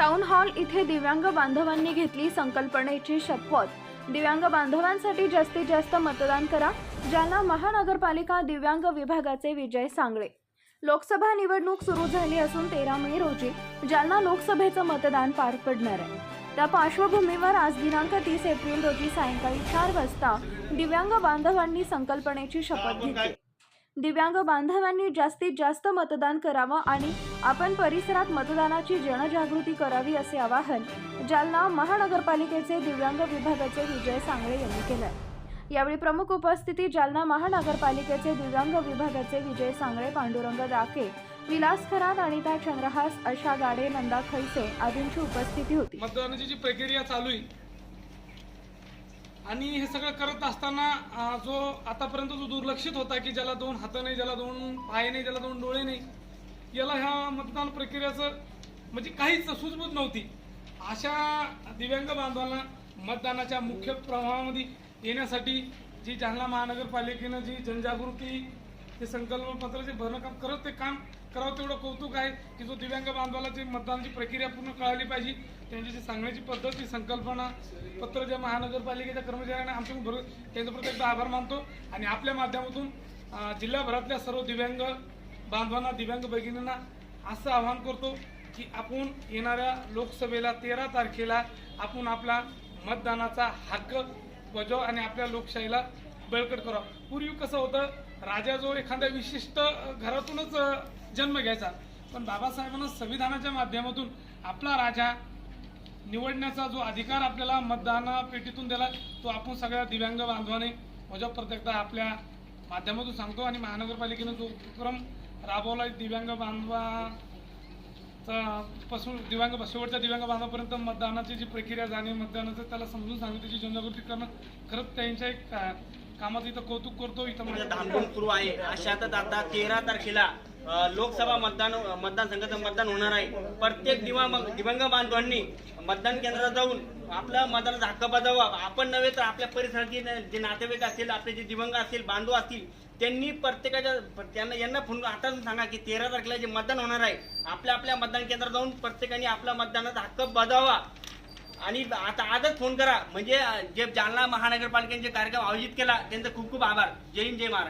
Town hall इथे दिव्यांग बांधवांनी घेतली संकल्पनेची शपथ। दिव्यांग बांधवांसाठी जास्तीत जास्त मतदान करा। जालना महानगरपालिका दिव्यांग विभागाचे विजय सांगळे। लोकसभा निवडणूक सुरू झाली असून 13 मे रोजी जालना लोकसभेचं मतदान पार पडणार आहे। त्या पार्श्वभूमीवर आज दिनांक 30 एप्रिल रोजी सायंकाळी 4 वाजता दिव्यांग बांधवांनी संकल्पनेची शपथ घेतली। दिव्यांग बांधवांनी जास्तीत जास्त मतदान करावं आणि आपण परिसरात मतदानाची जनजागृती करावी असे आवाहन जालना महानगरपालिकेचे दिव्यांग विभागाचे विजय सांगळे यांनी केले। यावेळी प्रमुख उपस्थिती जालना महानगरपालिकेचे दिव्यांग विभागाचे विजय सांगळे, पांडुरंग राखे, विलास खरात, अनिता चंद्रहास, आशा गाडे, नंदा खैसे आदींची उपस्थिती होती। मतदानाची जी प्रक्रिया चालू आहे आणि हे सगळं करत असताना जो आतापर्यंत जो दुर्लक्षित होता की ज्याला दोन हात नाही, ज्याला दोन पाय नाही, ज्याला दोन डोळे नाही, याला ह्या मतदान प्रक्रियेचं म्हणजे काहीच सूझबूझ नव्हती। अशा दिव्यांग बांधवांना मतदानाच्या मुख्य प्रवाहामध्ये येण्यासाठी जी जालना महानगरपालिकेनं जी जनजागृती ते संकल्पपत्र जे भरणं काम करत ते काम करावं तेवढं कौतुक आहे की जो दिव्यांग बांधवाला जी मतदानाची प्रक्रिया पूर्ण कळाली पाहिजे, त्यांची जी सांगण्याची पद्धत, ती संकल्पना पत्र ज्या महानगरपालिकेच्या कर्मचाऱ्यांना आमच्याकडून त्यांचं प्रत्येक आभार मानतो आणि आपल्या माध्यमातून जिल्हाभरातल्या सर्व दिव्यांग बांधवांना, दिव्यांग भगिनींना असं आवाहन करतो की आपण येणाऱ्या लोकसभेला 13 तारखेला आपण आपला मतदानाचा हक्क बजाव आणि आपल्या लोकशाहीला बळकट करावा। पूर्वी कसं होतं, राजा जो एखाद्या विशिष्ट घरातूनच जन्म घ्यायचा, पण बाबासाहेबांना संविधानाच्या माध्यमातून आपला राजा निवडण्याचा जो अधिकार आपल्याला मतदान पेटीतून दिला, तो आपण सगळ्या दिव्यांग बांधवांनी बजाव प्रत्येकदा आपल्या माध्यमातून सांगतो। आणि महानगरपालिकेनं जो उपक्रम राबवला दिव्यांग पासून शेवटच्या दिव्यांग बांधवापर्यंत मतदानाची जी प्रक्रिया जाणे, मतदानाचं त्याला समजून सांगणं, त्याची जनजागृती करणं, खरंच त्यांच्या एक कामाचं इथं कौतुक करतो। इथं धामधूम सुरू आहे। अशातच आता 13 तारखेला लोकसभा मतदारसंघाचं मतदान होणार आहे। प्रत्येक दिव्यांग बांधवांनी मतदान केंद्रात जाऊन आपला मतदानाचा हक्क बजावा। आपण नव्हे तर आपल्या परिसरातील जे नातेवाईक असतील, आपले जे दिव्यांग असतील, बांधव असतील, त्यांनी यांना फोन आता सांगा की 13 तारखेला जे मतदान होणार आहे, आपल्या मतदान केंद्रात जाऊन प्रत्येकाने आपला मतदानाचा हक्क बजावा आणि आता आजच फोन करा। म्हणजे जे जालना महानगरपालिकेने जे कार्यक्रम आयोजित केला त्यांचा खूप खूप आभार। जय हिंद, जय महाराष्ट्र।